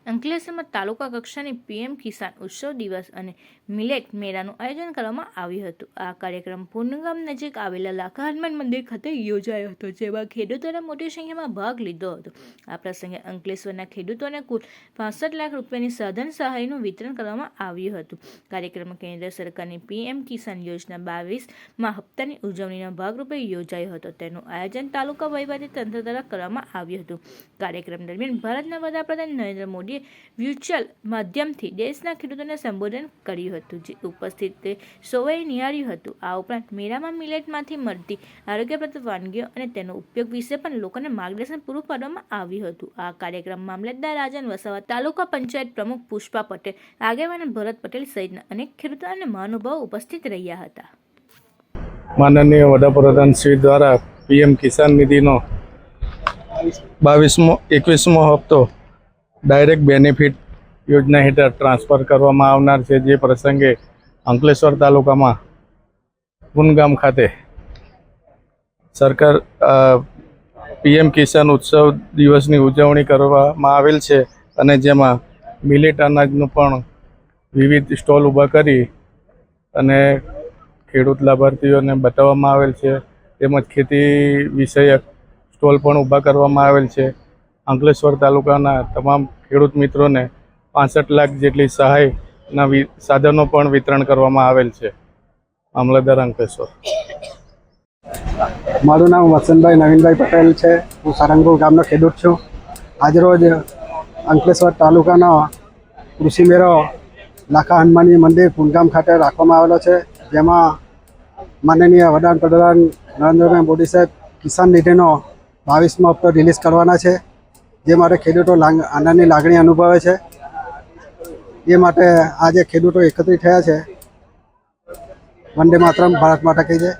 અંકલેશ્વરમાં તાલુકા કક્ષાની પીએમ કિસાન ઉત્સવ દિવસ અને મિલેટ મેળાનું આયોજન કરવામાં આવ્યું હતું। આ કાર્યક્રમ પૂનમગામ નજીક આવેલા લાખા હનુમાન મંદિર ખાતે યોજાયો હતો, જેમાં ખેડૂતોએ મોટી સંખ્યામાં ભાગ લીધો હતો। આ પ્રસંગે અંકલેશ્વરના ખેડૂતોને કુલ 65 લાખ રૂપિયાની સાધન સહાયનું વિતરણ કરવામાં આવ્યું હતું। કાર્યક્રમમાં કેન્દ્ર સરકારની પીએમ કિસાન યોજના 22મા હપ્તાની ઉજવણીના ભાગરૂપે યોજાયો હતો। તેનું આયોજન તાલુકા વહીવટી તંત્ર દ્વારા કરવામાં આવ્યું હતું। કાર્યક્રમ દરમિયાન ભારતના વડાપ્રધાન નરેન્દ્ર મોદી વર્ચ્યુઅલ માધ્યમથી દેશના ખેડૂતોને સંબોધન કર્યું હતું, જે ઉપસ્થિત સૌએ નિહાળ્યું હતું। આ ઉપરાંત મેળામાં મિલેટમાંથી મળતી આરોગ્યપ્રદ વાનગીઓ અને તેનો ઉપયોગ વિશે પણ લોકોને માર્ગદર્શન પૂરું પાડવામાં આવ્યું હતું। આ કાર્યક્રમ મામલતદાર રાજન વસાવા, તાલુકા પંચાયત પ્રમુખ પુષ્પા પટેલ, આગેવાન ભરત પટેલ સહિતના અનેક ખેડૂતો અને મહાનુભાવો ઉપસ્થિત રહ્યા હતા। માનનીય વડાપ્રધાન શ્રી દ્વારા પીએમ કિસાન નિધિનો 21મો હપ્તો ડાયરેક્ટ બેનિફિટ યોજના હેઠળ ટ્રાન્સફર કરવામાં આવનાર છે, જે પ્રસંગે અંકલેશ્વર તાલુકામાં પૂનગામ ખાતે સરકાર પીએમ કિસાન ઉત્સવ દિવસની ઉજવણી કરવામાં આવેલ છે અને જેમાં મિલેટ અનાજનું પણ વિવિધ સ્ટોલ ઊભા કરી અને ખેડૂત લાભાર્થીઓને બતાવવામાં આવેલ છે, તેમજ ખેતી વિષયક સ્ટોલ પણ ઊભા કરવામાં આવેલ છે। અંકલેશ્વર તાલુકાના તમામ ખેડૂત મિત્રોને 65 લાખ જેટલી સહાયના સાધનો પણ વિતરણ કરવામાં આવેલ છે। મામલતદાર અંકલેશ્વર। મારું નામ વસંતભાઈ નવીનભાઈ પટેલ છે। હું સારંગપુર ગામનો ખેડૂત છું। આજરોજ અંકલેશ્વર તાલુકાનો કૃષિ મેળો લાખા હનુમાનજી મંદિર પૂનગામ ખાતે રાખવામાં આવેલો છે, જેમાં માનનીય વડાપ્રધાન નરેન્દ્રભાઈ મોદી સાહેબ કિસાન નિધિનો 22મો હપ્તો રિલીઝ કરવાના છે, જે માટે ખેડૂતો આનંદની લાગણી અનુભવે છે। એ માટે આજે ખેડૂતો એકત્રિત થયા છે। વંદે માતરમ, ભારત માતા કી જય।